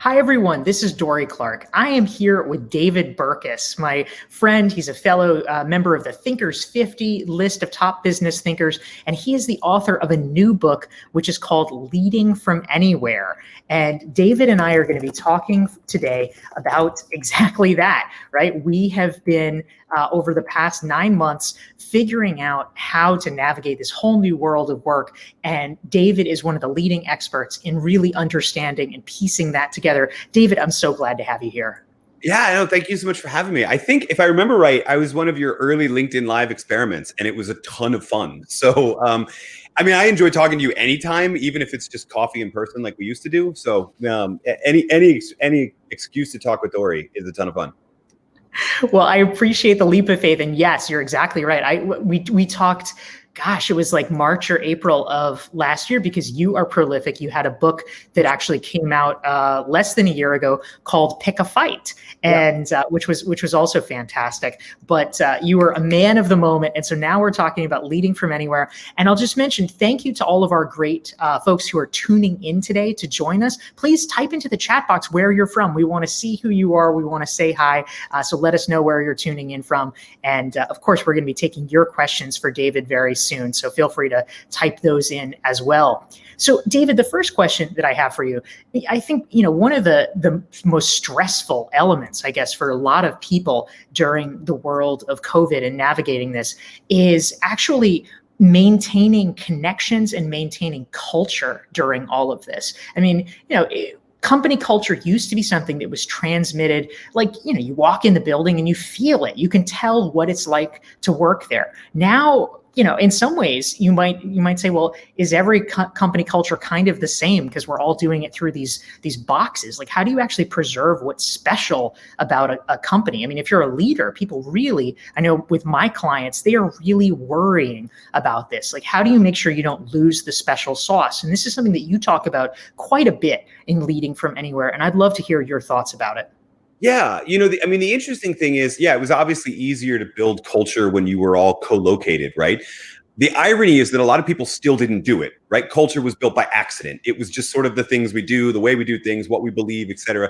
Hi, everyone. This is Dorie Clark. I am here with David Burkus, my friend. He's a fellow member of the Thinkers 50 list of top business thinkers, and he is the author of a new book, which is called Leading from Anywhere. And David and I are going to be talking today about exactly that, right? We have been, over the past 9 months, figuring out how to navigate this whole new world of work. And David is one of the leading experts in really understanding and piecing that together. David, I'm so glad to have you here. Yeah, no, thank you so much for having me. I think if I remember right, I was one of your early LinkedIn Live experiments, and it was a ton of fun. So, I enjoy talking to you anytime, even if it's just coffee in person like we used to do. So, any excuse to talk with Dorie is a ton of fun. Well, I appreciate the leap of faith, and yes, you're exactly right. We talked. Gosh, it was like March or April of last year, because you are prolific. You had a book that actually came out less than a year ago called Pick a Fight, and which was also fantastic. But you were a man of the moment, and so now we're talking about leading from anywhere. And I'll just mention thank you to all of our great folks who are tuning in today to join us. Please type into the chat box where you're from. We want to see who you are. We want to say hi. So let us know where you're tuning in from. And of course, we're going to be taking your questions for David very soon. So feel free to type those in as well. So David, the first question that I have for you, I think, one of the most stressful elements, I guess, for a lot of people during the world of COVID and navigating this is actually maintaining connections and maintaining culture during all of this. Company culture used to be something that was transmitted, like, you walk in the building and you feel it. You can tell what it's like to work there. Now, in some ways you might say, well, is every company culture kind of the same because we're all doing it through these boxes? Like, how do you actually preserve what's special about a company? I mean, if you're a leader, people really, I know with my clients, they are really worrying about this. Like, how do you make sure you don't lose the special sauce? And this is something that you talk about quite a bit in Leading from Anywhere. And I'd love to hear your thoughts about it. Yeah, the interesting thing is, it was obviously easier to build culture when you were all co-located, right? The irony is that a lot of people still didn't do it, right? Culture was built by accident. It was just sort of the things we do, the way we do things, what we believe, et cetera.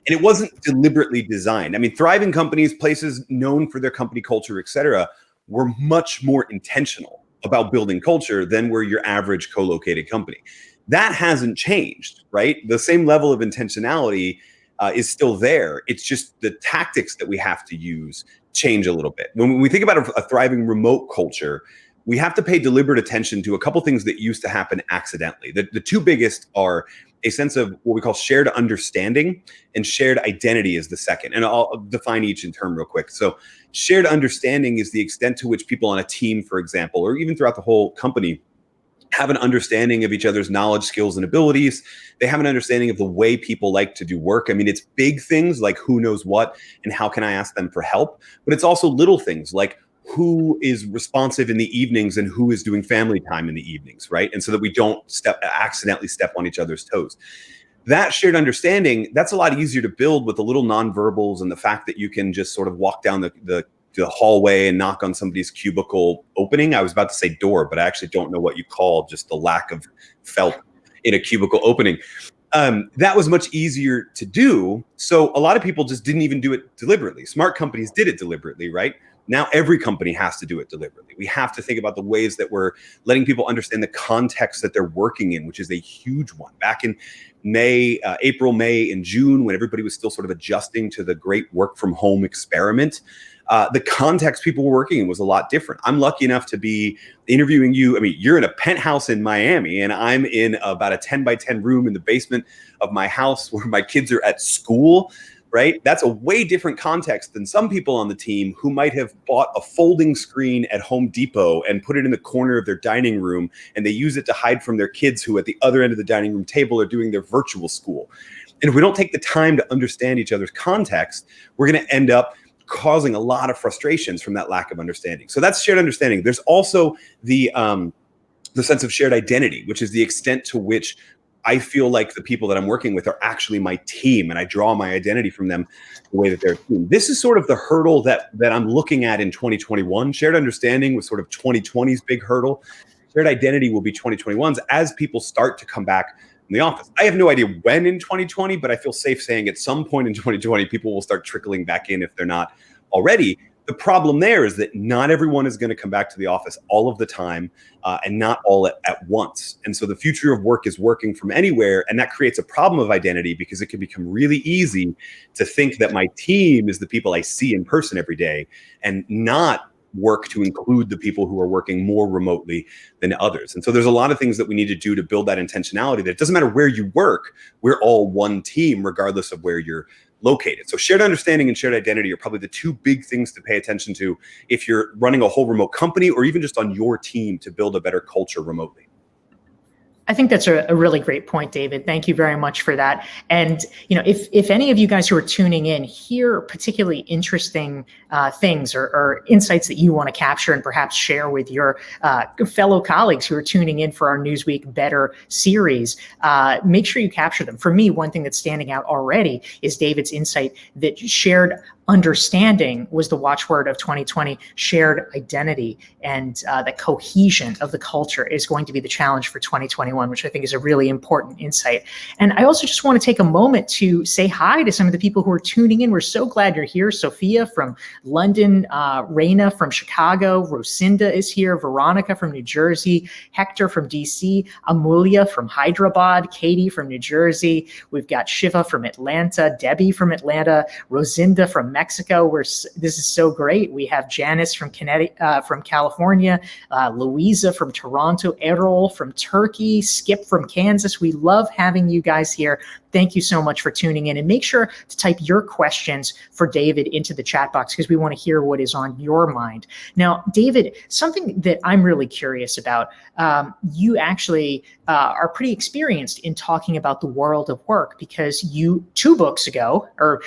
And it wasn't deliberately designed. I mean, thriving companies, places known for their company culture, et cetera, were much more intentional about building culture than were your average co-located company. That hasn't changed, right? The same level of intentionality is still there. It's just the tactics that we have to use change a little bit. When we think about a thriving remote culture, we have to pay deliberate attention to a couple things that used to happen accidentally. The two biggest are a sense of what we call shared understanding, and shared identity is the second. And I'll define each in turn real quick. So shared understanding is the extent to which people on a team, for example, or even throughout the whole company, have an understanding of each other's knowledge, skills, and abilities. They have an understanding of the way people like to do work. I mean, it's big things like who knows what and how can I ask them for help, but it's also little things like who is responsive in the evenings and who is doing family time in the evenings, right? And so that we don't accidentally step on each other's toes. That shared understanding, that's a lot easier to build with the little nonverbals and the fact that you can just sort of walk down the hallway and knock on somebody's cubicle opening. I was about to say door, but I actually don't know what you call just the lack of felt in a cubicle opening. That was much easier to do. So a lot of people just didn't even do it deliberately. Smart companies did it deliberately, right? Now every company has to do it deliberately. We have to think about the ways that we're letting people understand the context that they're working in, which is a huge one. Back in April, May, and June, when everybody was still sort of adjusting to the great work from home experiment, the context people were working in was a lot different. I'm lucky enough to be interviewing you. I mean, you're in a penthouse in Miami, and I'm in about a 10 by 10 room in the basement of my house where my kids are at school, right? That's a way different context than some people on the team who might have bought a folding screen at Home Depot and put it in the corner of their dining room, and they use it to hide from their kids who at the other end of the dining room table are doing their virtual school. And if we don't take the time to understand each other's context, we're going to end up causing a lot of frustrations from that lack of understanding. So that's shared understanding. There's also the sense of shared identity, which is the extent to which I feel like the people that I'm working with are actually my team, and I draw my identity from them the way that they're a team. This is sort of the hurdle that I'm looking at in 2021. Shared understanding was sort of 2020's big hurdle. Shared identity will be 2021's as people start to come back from the office. I have no idea when in 2020, but I feel safe saying at some point in 2020, people will start trickling back in if they're not already. The problem there is that not everyone is going to come back to the office all of the time, and not all at once. And so the future of work is working from anywhere. And that creates a problem of identity, because it can become really easy to think that my team is the people I see in person every day, and not work to include the people who are working more remotely than others. And so there's a lot of things that we need to do to build that intentionality, that it doesn't matter where you work, we're all one team, regardless of where you're located. So shared understanding and shared identity are probably the two big things to pay attention to if you're running a whole remote company, or even just on your team to build a better culture remotely. I think that's a really great point, David. Thank you very much for that. And if any of you guys who are tuning in hear particularly interesting things or insights that you want to capture and perhaps share with your fellow colleagues who are tuning in for our Newsweek Better series, make sure you capture them. For me, one thing that's standing out already is David's insight that shared understanding was the watchword of 2020. Shared identity and the cohesion of the culture is going to be the challenge for 2021, which I think is a really important insight. And I also just want to take a moment to say hi to some of the people who are tuning in. We're so glad you're here. Sophia from London, Raina from Chicago, Rosinda is here, Veronica from New Jersey, Hector from DC, Amulia from Hyderabad, Katie from New Jersey. We've got Shiva from Atlanta, Debbie from Atlanta, Rosinda from Mexico. This is so great. We have Janice from California, Louisa from Toronto, Errol from Turkey, Skip from Kansas. We love having you guys here. Thank you so much for tuning in, and make sure to type your questions for David into the chat box, because we want to hear what is on your mind. Now, David, something that I'm really curious about, you actually are pretty experienced in talking about the world of work, because you 2 books ago, or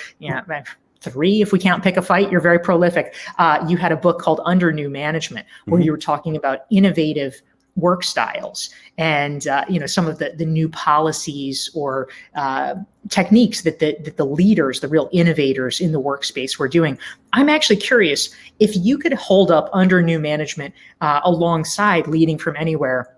3, if we can't pick a fight, you're very prolific. You had a book called Under New Management, where you were talking about innovative work styles and some of the new policies or techniques that the leaders, the real innovators in the workspace were doing. I'm actually curious if you could hold up Under New Management alongside Leading from Anywhere.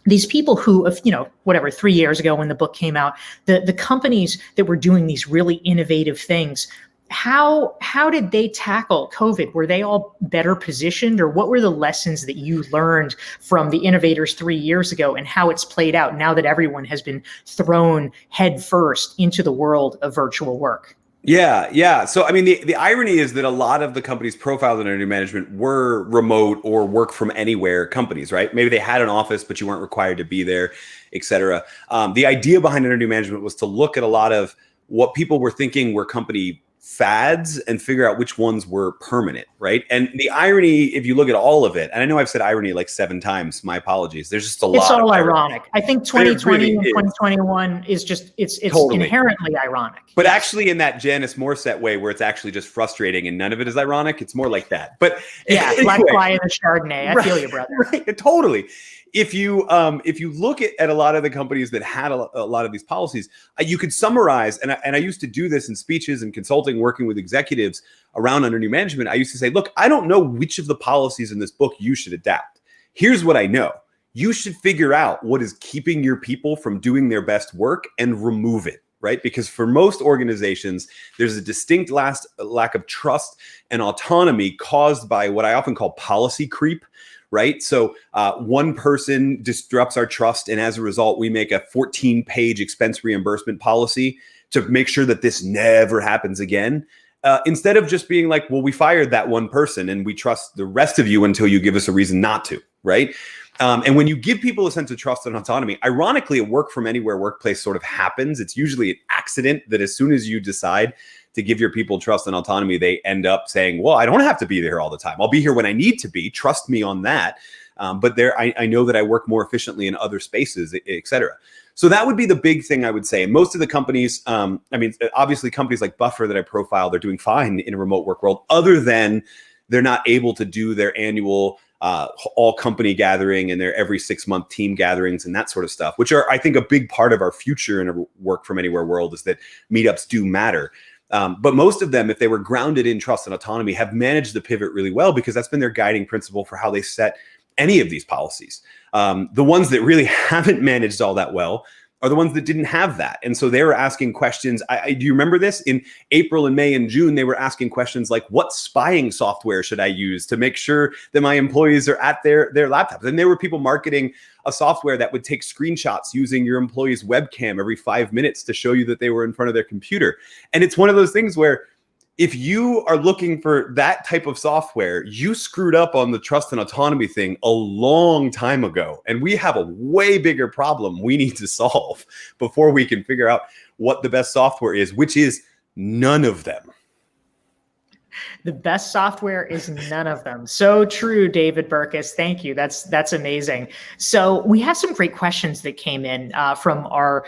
These people who, 3 years ago when the book came out, the companies that were doing these really innovative things, how did they tackle COVID? Were they all better positioned, or what were the lessons that you learned from the innovators 3 years ago, and how it's played out now that everyone has been thrown headfirst into the world of virtual work? Yeah. So, I mean, the irony is that a lot of the companies profiled in Under New Management were remote or work from anywhere companies, right? Maybe they had an office, but you weren't required to be there, et cetera. The idea behind Under New Management was to look at a lot of what people were thinking were company fads and figure out which ones were permanent, right? And the irony, if you look at all of it, and I know I've said irony like 7 times, my apologies. There's just a lot. It's all of ironic. I think 2020 really and 2021 is just, it's totally inherently ironic. But actually in that Janice Morissette way, where it's actually just frustrating and none of it is ironic, it's more like that. But yeah, anyway, Black Quiet and Chardonnay. I feel you, brother. Right, totally. If you look at a lot of the companies that had a lot of these policies, you could summarize, and I used to do this in speeches and consulting, working with executives around Under New Management. I used to say, look, I don't know which of the policies in this book you should adapt. Here's what I know. You should figure out what is keeping your people from doing their best work and remove it. Right? Because for most organizations, there's a distinct lack of trust and autonomy caused by what I often call policy creep. Right? So one person disrupts our trust, and as a result, we make a 14-page expense reimbursement policy to make sure that this never happens again. Instead of just being like, well, we fired that one person and we trust the rest of you until you give us a reason not to, right? And when you give people a sense of trust and autonomy, ironically, a work from anywhere workplace sort of happens. It's usually an accident that as soon as you decide to give your people trust and autonomy, they end up saying, well, I don't have to be there all the time. I'll be here when I need to be. Trust me on that. But I know that I work more efficiently in other spaces, et cetera. So that would be the big thing I would say. And most of the companies, obviously companies like Buffer that I profile, they're doing fine in a remote work world, other than they're not able to do their annual all company gathering and their every 6-month team gatherings and that sort of stuff, which are, I think, a big part of our future in a work from anywhere world, is that meetups do matter. But most of them, if they were grounded in trust and autonomy, have managed to pivot really well, because that's been their guiding principle for how they set any of these policies. The ones that really haven't managed all that well are the ones that didn't have that. And so they were asking questions. Do you remember this? In April and May and June, they were asking questions like, what spying software should I use to make sure that my employees are at their laptops? And there were people marketing a software that would take screenshots using your employee's webcam every 5 minutes to show you that they were in front of their computer. And it's one of those things where if you are looking for that type of software, you screwed up on the trust and autonomy thing a long time ago. And we have a way bigger problem we need to solve before we can figure out what the best software is, which is none of them. The best software is none of them. So true, David Burkus. Thank you. That's amazing. So we have some great questions that came in from our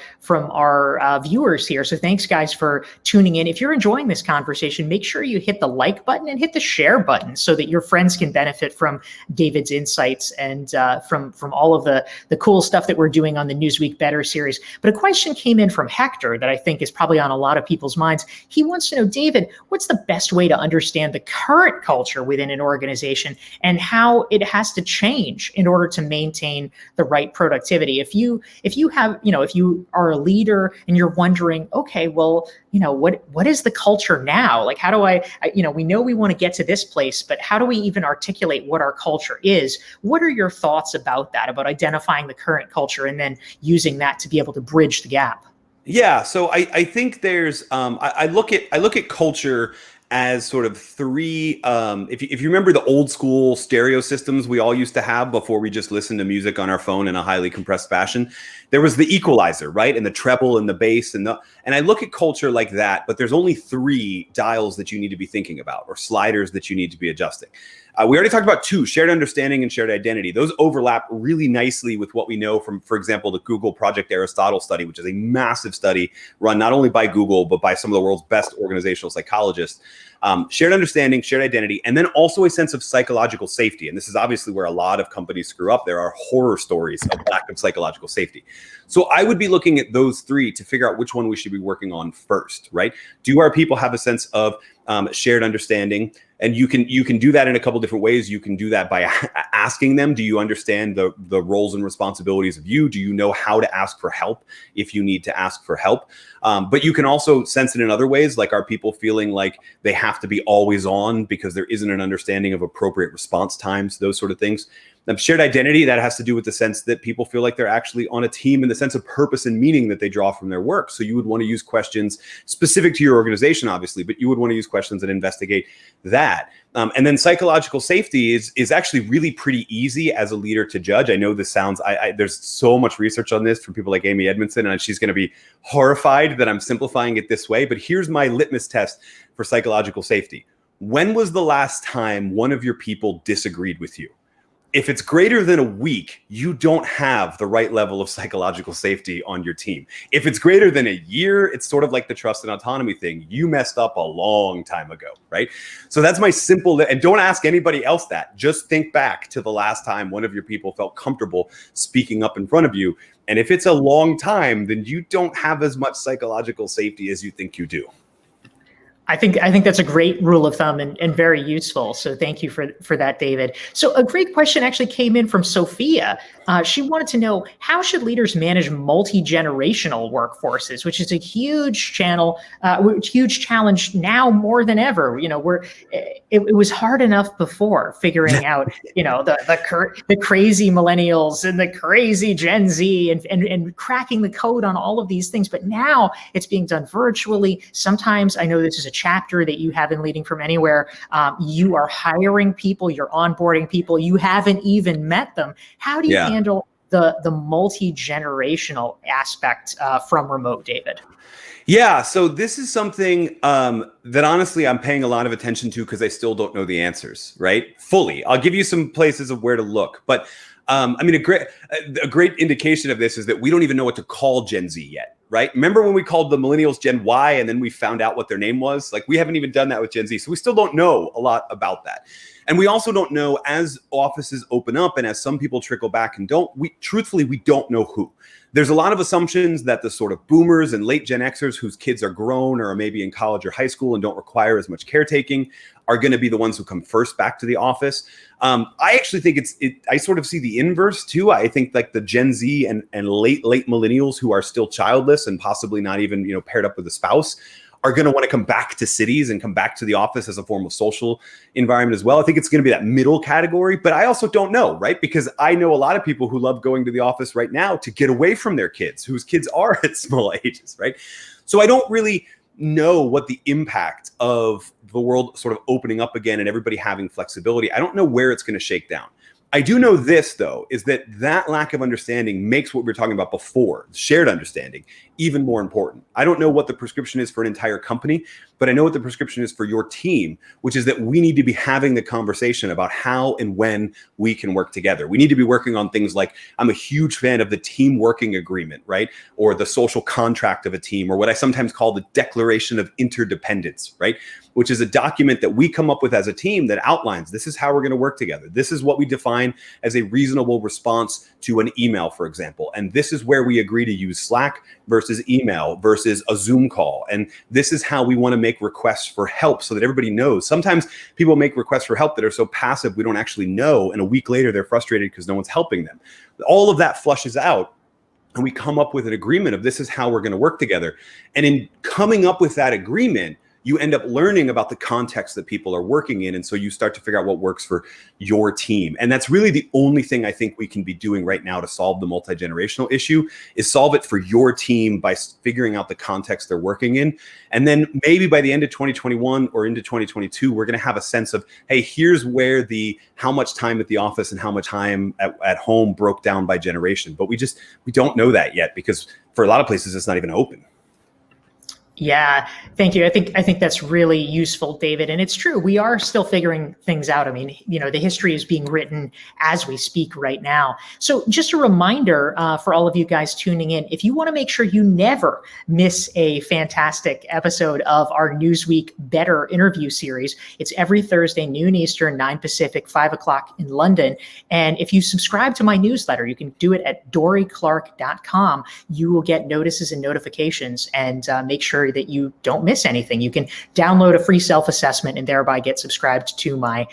viewers here. So thanks, guys, for tuning in. If you're enjoying this conversation, make sure you hit the like button and hit the share button so that your friends can benefit from David's insights and from all of the cool stuff that we're doing on the Newsweek Better series. But a question came in from Hector that I think is probably on a lot of people's minds. He wants to know, David, what's the best way to understand the current culture within an organization and how it has to change in order to maintain the right productivity? If you are a leader and you're wondering, okay, well, what is the culture now? Like, how do we know we want to get to this place, but how do we even articulate what our culture is? What are your thoughts about that, about identifying the current culture and then using that to be able to bridge the gap? Yeah, so I think there's I look at culture as sort of three, if you remember the old school stereo systems we all used to have before we just listened to music on our phone in a highly compressed fashion, there was the equalizer, right? And the treble and the bass and I look at culture like that, but there's only three dials that you need to be thinking about, or sliders that you need to be adjusting. We already talked about two: shared understanding and shared identity. Those overlap really nicely with what we know from, for example, the Google Project Aristotle study, which is a massive study run not only by Google, but by some of the world's best organizational psychologists. Shared understanding, shared identity, and then also a sense of psychological safety. And this is obviously where a lot of companies screw up. There are horror stories of lack of psychological safety. So I would be looking at those three to figure out which one we should be working on first, right? Do our people have a sense of shared understanding? And you can do that in a couple different ways. You can do that by asking them, do you understand the roles and responsibilities of you? Do you know how to ask for help if you need to ask for help? But you can also sense it in other ways, like are people feeling like they have to be always on because there isn't an understanding of appropriate response times, those sort of things. Shared identity, that has to do with the sense that people feel like they're actually on a team, in the sense of purpose and meaning that they draw from their work. So you would want to use questions specific to your organization, obviously, but you would want to use questions that investigate that. And then psychological safety is actually really pretty easy as a leader to judge. I know this sounds, there's so much research on this from people like Amy Edmondson, and she's going to be horrified that I'm simplifying it this way, but here's my litmus test for psychological safety. When was the last time one of your people disagreed with you? If it's greater than a week, you don't have the right level of psychological safety on your team. If it's greater than a year, it's sort of like the trust and autonomy thing. You messed up a long time ago, right? So that's my simple, and don't ask anybody else that. Just think back to the last time one of your people felt comfortable speaking up in front of you. And if it's a long time, then you don't have as much psychological safety as you think you do. I think that's a great rule of thumb and very useful. So thank you for that, David. So a great question actually came in from Sophia. She wanted to know, how should leaders manage multi-generational workforces, which is a huge challenge now more than ever. It was hard enough before figuring out, the crazy millennials and the crazy Gen Z and cracking the code on all of these things. But now it's being done virtually. Sometimes, I know this is a chapter that you have in Leading from Anywhere. You are hiring people, you're onboarding people, you haven't even met them. How do you handle the multi-generational aspect from remote, David? Yeah, so this is something that honestly I'm paying a lot of attention to because I still don't know the answers, right? Fully. I'll give you some places of where to look. But a great indication of this is that we don't even know what to call Gen Z yet, right? Remember when we called the millennials Gen Y and then we found out what their name was? Like, we haven't even done that with Gen Z. So we still don't know a lot about that. And we also don't know, as offices open up and as some people trickle back and don't, truthfully, we don't know who. There's a lot of assumptions that the sort of boomers and late Gen Xers whose kids are grown or are maybe in college or high school and don't require as much caretaking are going to be the ones who come first back to the office. I actually think I sort of see the inverse too. I think like the Gen Z and late millennials who are still childless and possibly not even, paired up with a spouse are going to want to come back to cities and come back to the office as a form of social environment as well. I think it's going to be that middle category, but I also don't know, right? Because I know a lot of people who love going to the office right now to get away from their kids, whose kids are at small ages, right? So I don't really know what the impact of the world sort of opening up again and everybody having flexibility. I don't know where it's going to shake down. I do know this, though, is that lack of understanding makes what we were talking about before, shared understanding, even more important. I don't know what the prescription is for an entire company, but I know what the prescription is for your team, which is that we need to be having the conversation about how and when we can work together. We need to be working on things like, I'm a huge fan of the team working agreement, right? Or the social contract of a team, or what I sometimes call the Declaration of Interdependence, right? Which is a document that we come up with as a team that outlines, this is how we're going to work together. This is what we define as a reasonable response to an email, for example. And this is where we agree to use Slack versus email versus a Zoom call. And this is how we want to make requests for help so that everybody knows. Sometimes people make requests for help that are so passive we don't actually know. And a week later, they're frustrated because no one's helping them. All of that flushes out. And we come up with an agreement of this is how we're going to work together. And in coming up with that agreement, you end up learning about the context that people are working in. And so you start to figure out what works for your team. And that's really the only thing I think we can be doing right now to solve the multi-generational issue is solve it for your team by figuring out the context they're working in. And then maybe by the end of 2021 or into 2022, we're going to have a sense of, hey, here's where how much time at the office and how much time at home broke down by generation. But we don't know that yet because for a lot of places, it's not even open. Yeah, thank you. I think that's really useful, David. And it's true. We are still figuring things out. I mean, the history is being written as we speak right now. So just a reminder for all of you guys tuning in, if you want to make sure you never miss a fantastic episode of our Newsweek Better interview series, it's every Thursday, noon Eastern, 9 Pacific, 5 o'clock in London. And if you subscribe to my newsletter, you can do it at DorieClark.com. You will get notices and notifications and make sure that you don't miss anything. You can download a free self-assessment and thereby get subscribed to my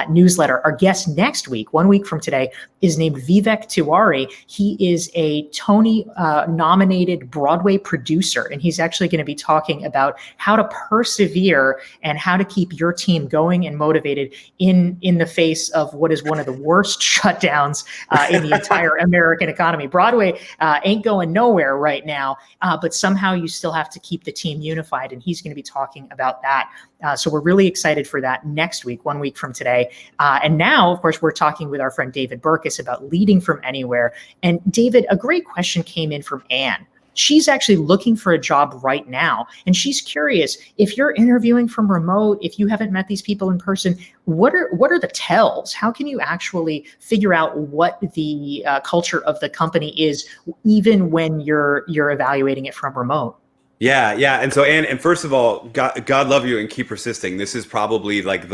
newsletter. Our guest next week, 1 week from today, is named Vivek Tiwari. He is a Tony nominated Broadway producer, and he's actually going to be talking about how to persevere and how to keep your team going and motivated in the face of what is one of the worst shutdowns in the entire American economy. Broadway ain't going nowhere right now, but somehow you still have to keep the team unified, and he's going to be talking about that. So we're really excited for that next week, 1 week from today. And now, of course, we're talking with our friend David Burkus about leading from anywhere. And David, a great question came in from Anne. She's actually looking for a job right now. And she's curious, if you're interviewing from remote, if you haven't met these people in person, what are the tells? How can you actually figure out what the culture of the company is, even when you're evaluating it from remote? Yeah. And so, and first of all, God love you and keep persisting. This is probably like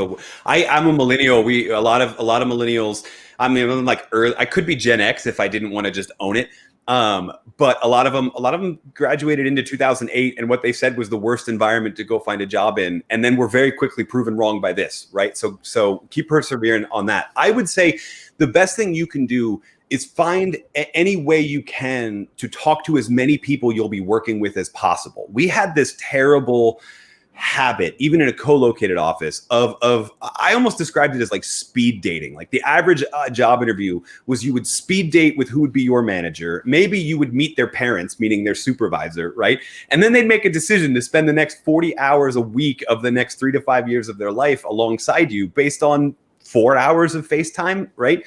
I'm a millennial. A lot of millennials. I mean, I'm like early, I could be Gen X if I didn't want to just own it. But a lot of them graduated into 2008, and what they said was the worst environment to go find a job in. And then we're very quickly proven wrong by this, right? So keep persevering on that. I would say the best thing you can do is find any way you can to talk to as many people you'll be working with as possible. We had this terrible habit, even in a co-located office, of I almost described it as like speed dating. Like the average job interview was you would speed date with who would be your manager. Maybe you would meet their parents, meaning their supervisor, right? And then they'd make a decision to spend the next 40 hours a week of the next 3 to 5 years of their life alongside you based on 4 hours of FaceTime, right?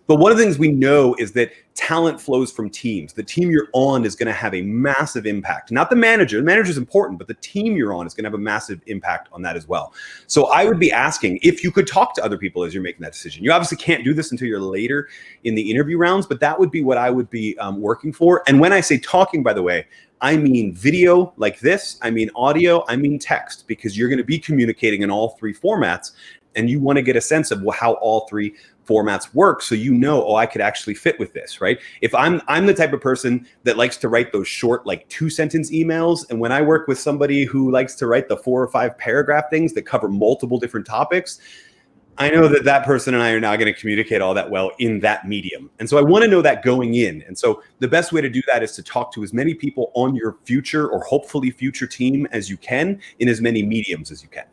But one of the things we know is that talent flows from teams. The team you're on is going to have a massive impact. Not the manager. The manager is important, but the team you're on is going to have a massive impact on that as well. So I would be asking if you could talk to other people as you're making that decision. You obviously can't do this until you're later in the interview rounds, but that would be what I would be working for. And when I say talking, by the way, I mean video like this, I mean audio, I mean text, because you're going to be communicating in all three formats. And you want to get a sense of how all three formats work, so you know, oh, I could actually fit with this, right? If I'm the type of person that likes to write those short, like 2-sentence emails, and when I work with somebody who likes to write the 4 or 5 paragraph things that cover multiple different topics, I know that that person and I are not going to communicate all that well in that medium. And so I want to know that going in. And so the best way to do that is to talk to as many people on your future or hopefully future team as you can in as many mediums as you can.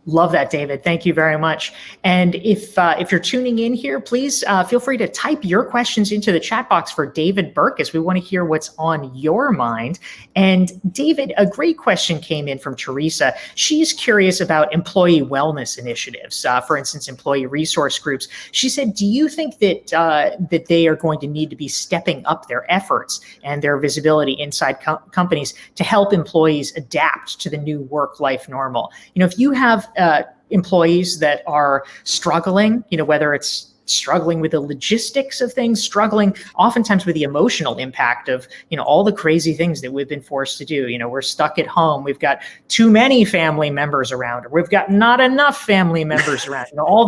Love that, David. Thank you very much. And if you're tuning in here, please feel free to type your questions into the chat box for David Burkus. We want to hear what's on your mind. And David, a great question came in from Teresa. She's curious about employee wellness initiatives, for instance, employee resource groups. She said, do you think that that they are going to need to be stepping up their efforts and their visibility inside companies to help employees adapt to the new work-life normal? You know, if you have employees that are struggling, you know, whether it's struggling with the logistics of things, struggling oftentimes with the emotional impact of, you know, all the crazy things that we've been forced to do. You know, we're stuck at home. We've got too many family members around, or we've got not enough family members around. You know, all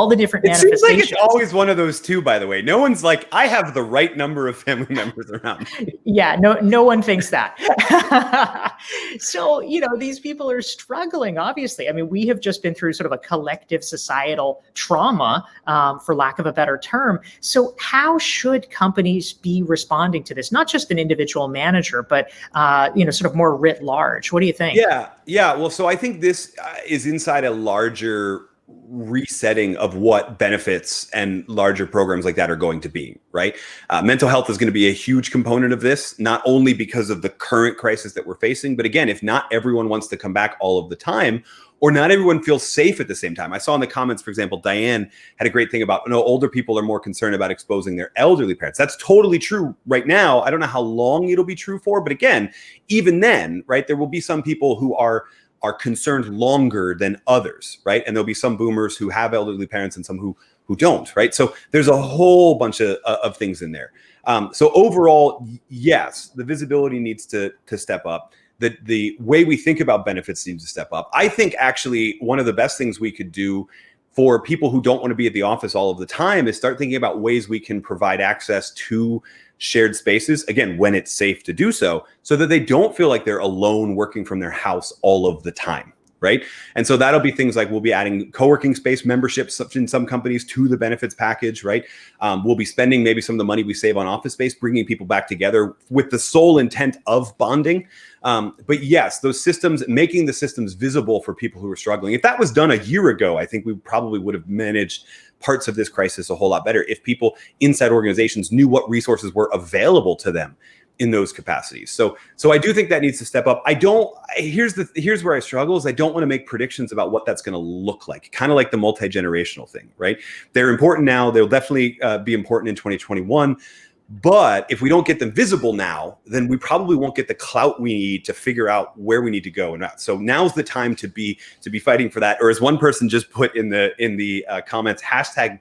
the different manifestations. Seems like it's always one of those two, by the way. No one's like, I have the right number of family members around. Yeah, no one thinks that. So, you know, these people are struggling, obviously. I mean, we have just been through sort of a collective societal trauma, for lack of a better term. So how should companies be responding to this? Not just an individual manager, but, you know, sort of more writ large. What do you think? Yeah. Well, so I think this is inside a larger resetting of what benefits and larger programs like that are going to be, right? Mental health is going to be a huge component of this, not only because of the current crisis that we're facing, but again, if not everyone wants to come back all of the time, or not everyone feels safe at the same time. I saw in the comments, for example, Diane had a great thing about, you know, older people are more concerned about exposing their elderly parents. That's totally true right now. I don't know how long it'll be true for, but again, even then, right, there will be some people who are concerned longer than others, right? And there'll be some boomers who have elderly parents and some who don't, right? So there's a whole bunch of things in there. So overall, yes, the visibility needs to step up. The way we think about benefits needs to step up. I think actually one of the best things we could do for people who don't want to be at the office all of the time is start thinking about ways we can provide access to shared spaces, again, when it's safe to do so that they don't feel like they're alone working from their house all of the time, right? And so that'll be things like we'll be adding co-working space memberships in some companies to the benefits package, right? We'll be spending maybe some of the money we save on office space, bringing people back together with the sole intent of bonding. But yes, those systems, making the systems visible for people who are struggling. If that was done a year ago, I think we probably would have managed parts of this crisis a whole lot better if people inside organizations knew what resources were available to them in those capacities. So I do think that needs to step up. Here's where I struggle is I don't want to make predictions about what that's going to look like, kind of like the multi-generational thing, right? They're important now. They'll definitely be important in 2021. But if we don't get them visible now, then we probably won't get the clout we need to figure out where we need to go and not. So now's the time to be fighting for that. Or as one person just put in the comments,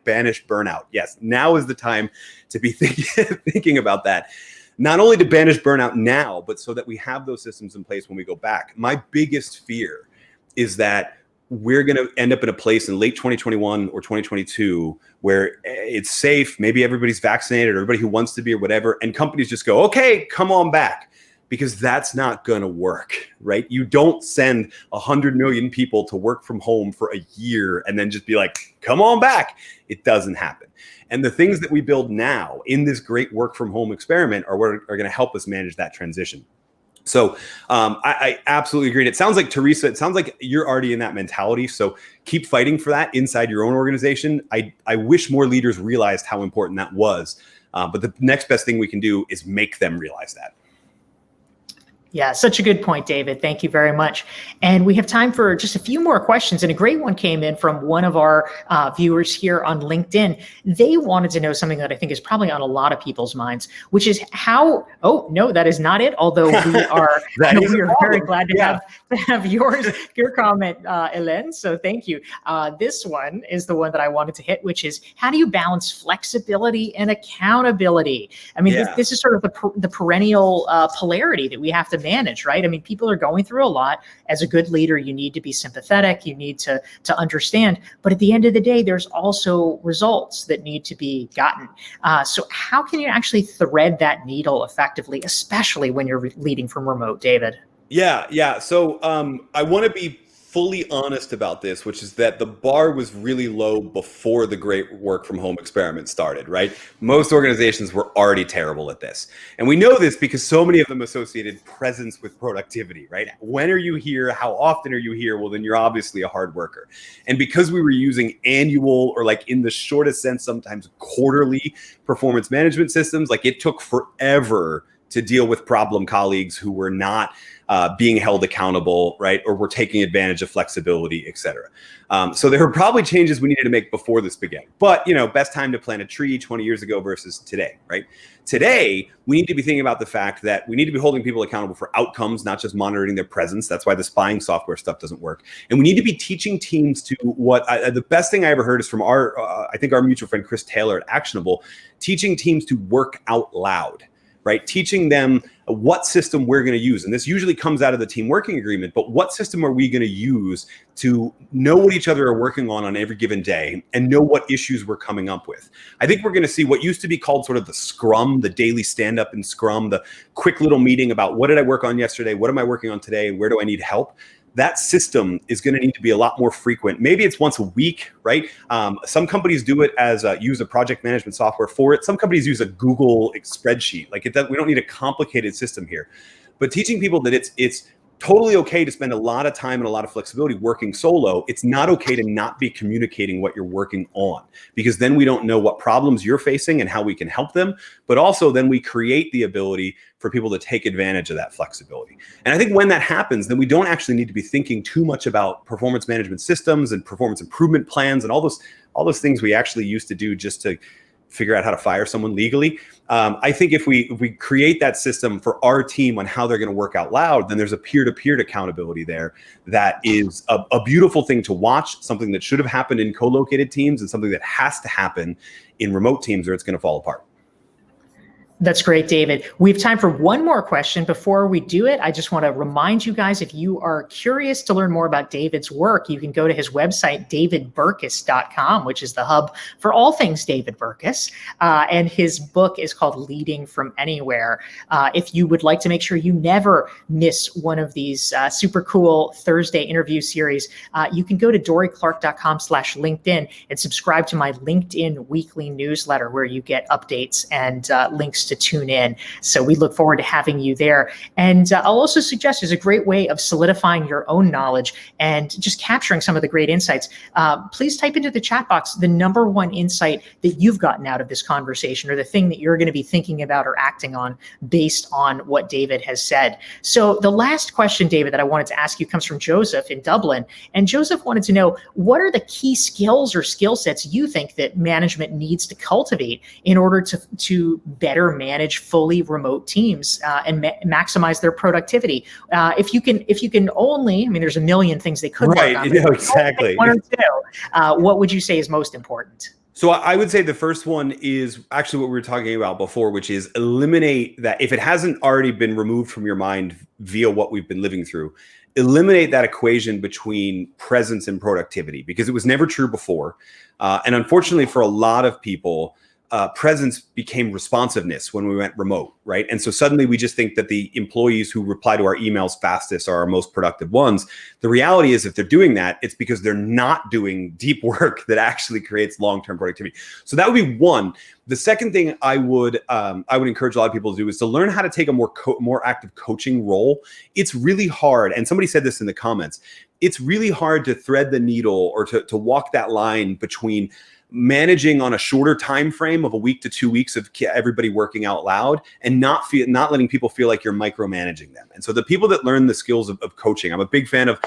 #banish burnout. Yes, now is the time to be thinking about that. Not only to banish burnout now, but so that we have those systems in place when we go back. My biggest fear is that we're going to end up in a place in late 2021 or 2022 where it's safe. Maybe everybody's vaccinated, or everybody who wants to be or whatever. And companies just go, okay, come on back, because that's not going to work, right? You don't send 100 million people to work from home for a year and then just be like, come on back. It doesn't happen. And the things that we build now in this great work from home experiment are going to help us manage that transition. So I absolutely agree. And it sounds like, Teresa, it sounds like you're already in that mentality. So keep fighting for that inside your own organization. I wish more leaders realized how important that was. But the next best thing we can do is make them realize that. Yeah, such a good point, David. Thank you very much. And we have time for just a few more questions. And a great one came in from one of our viewers here on LinkedIn. They wanted to know something that I think is probably on a lot of people's minds, which is how, oh, no, that is not it. Although we are, we are very glad to have your comment, Ellen. So thank you. This one is the one that I wanted to hit, which is how do you balance flexibility and accountability? I mean, this is sort of the perennial polarity that we have to disadvantage, right? I mean, people are going through a lot. As a good leader, you need to be sympathetic. You need to understand. But at the end of the day, there's also results that need to be gotten. So how can you actually thread that needle effectively, especially when you're leading from remote, David? Yeah. So I want to be fully honest about this, which is that the bar was really low before the great work from home experiment started, right? Most organizations were already terrible at this. And we know this because so many of them associated presence with productivity, right? When are you here? How often are you here? Well, then you're obviously a hard worker. And because we were using annual, or like in the shortest sense, sometimes quarterly performance management systems, like it took forever to deal with problem colleagues who were not being held accountable, right? Or were taking advantage of flexibility, et cetera. So there were probably changes we needed to make before this began. But, best time to plant a tree 20 years ago versus today, right? Today, we need to be thinking about the fact that we need to be holding people accountable for outcomes, not just monitoring their presence. That's why the spying software stuff doesn't work. And we need to be teaching teams to the best thing I ever heard is from I think our mutual friend, Chris Taylor at Actionable, teaching teams to work out loud. Right? Teaching them what system we're going to use. And this usually comes out of the team working agreement, but what system are we going to use to know what each other are working on every given day and know what issues we're coming up with? I think we're going to see what used to be called sort of the scrum, the daily stand up in scrum, the quick little meeting about what did I work on yesterday? What am I working on today? Where do I need help? That system is going to need to be a lot more frequent. Maybe it's once a week, right? Some companies do it as use a project management software for it. Some companies use a Google spreadsheet. We don't need a complicated system here. But teaching people that it's totally okay to spend a lot of time and a lot of flexibility working solo. It's not okay to not be communicating what you're working on, because then we don't know what problems you're facing and how we can help them. But also then we create the ability for people to take advantage of that flexibility. And I think when that happens, then we don't actually need to be thinking too much about performance management systems and performance improvement plans and all those things we actually used to do just to figure out how to fire someone legally. I think if we create that system for our team on how they're going to work out loud, then there's a peer-to-peer accountability there that is a beautiful thing to watch, something that should have happened in co-located teams and something that has to happen in remote teams or it's going to fall apart. That's great, David. We have time for one more question. Before we do it, I just want to remind you guys, if you are curious to learn more about David's work, you can go to his website, davidburkus.com, which is the hub for all things David Burkus. And his book is called Leading from Anywhere. If you would like to make sure you never miss one of these super cool Thursday interview series, you can go to dorieclark.com/LinkedIn and subscribe to my LinkedIn weekly newsletter where you get updates and links to tune in. So we look forward to having you there. And I'll also suggest is a great way of solidifying your own knowledge and just capturing some of the great insights. Please type into the chat box the number one insight that you've gotten out of this conversation, or the thing that you're going to be thinking about or acting on based on what David has said. So the last question, David, that I wanted to ask you comes from Joseph in Dublin. And Joseph wanted to know, what are the key skills or skill sets you think that management needs to cultivate in order to better manage fully remote teams and maximize their productivity? If you can only, I mean, there's a million things they could work on. Exactly. One or two, what would you say is most important? So I would say the first one is actually what we were talking about before, which is eliminate that. If it hasn't already been removed from your mind via what we've been living through, eliminate that equation between presence and productivity, because it was never true before. And unfortunately for a lot of people, presence became responsiveness when we went remote, right? And so suddenly we just think that the employees who reply to our emails fastest are our most productive ones. The reality is, if they're doing that, it's because they're not doing deep work that actually creates long-term productivity. So that would be one. The second thing I would encourage a lot of people to do is to learn how to take a more active coaching role. It's really hard, and somebody said this in the comments, it's really hard to thread the needle or to walk that line between managing on a shorter time frame of a week to 2 weeks of everybody working out loud and not letting people feel like you're micromanaging them. And so the people that learn the skills of coaching, I'm a big fan of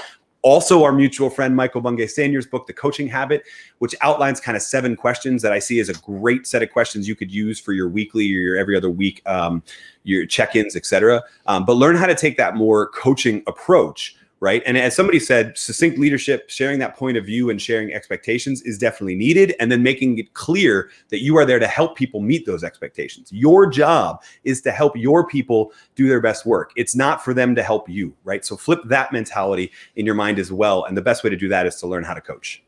also our mutual friend Michael Bungay Senior's book, The Coaching Habit, which outlines kind of 7 questions that I see as a great set of questions you could use for your weekly or your every other week, your check-ins, et cetera. But learn how to take that more coaching approach right? And as somebody said, succinct leadership, sharing that point of view and sharing expectations is definitely needed. And then making it clear that you are there to help people meet those expectations. Your job is to help your people do their best work. It's not for them to help you, right? So flip that mentality in your mind as well. And the best way to do that is to learn how to coach.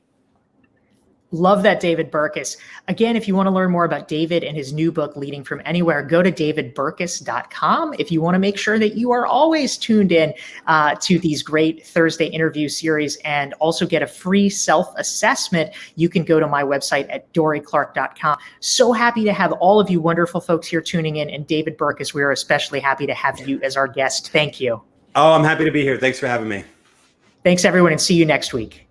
Love that, David Burkus. Again, if you want to learn more about David and his new book, Leading from Anywhere, go to davidburkus.com. If you want to make sure that you are always tuned in to these great Thursday interview series and also get a free self-assessment, you can go to my website at dorieclark.com. So happy to have all of you wonderful folks here tuning in. And David Burkus, we are especially happy to have you as our guest. Thank you. Oh, I'm happy to be here. Thanks for having me. Thanks, everyone, and see you next week.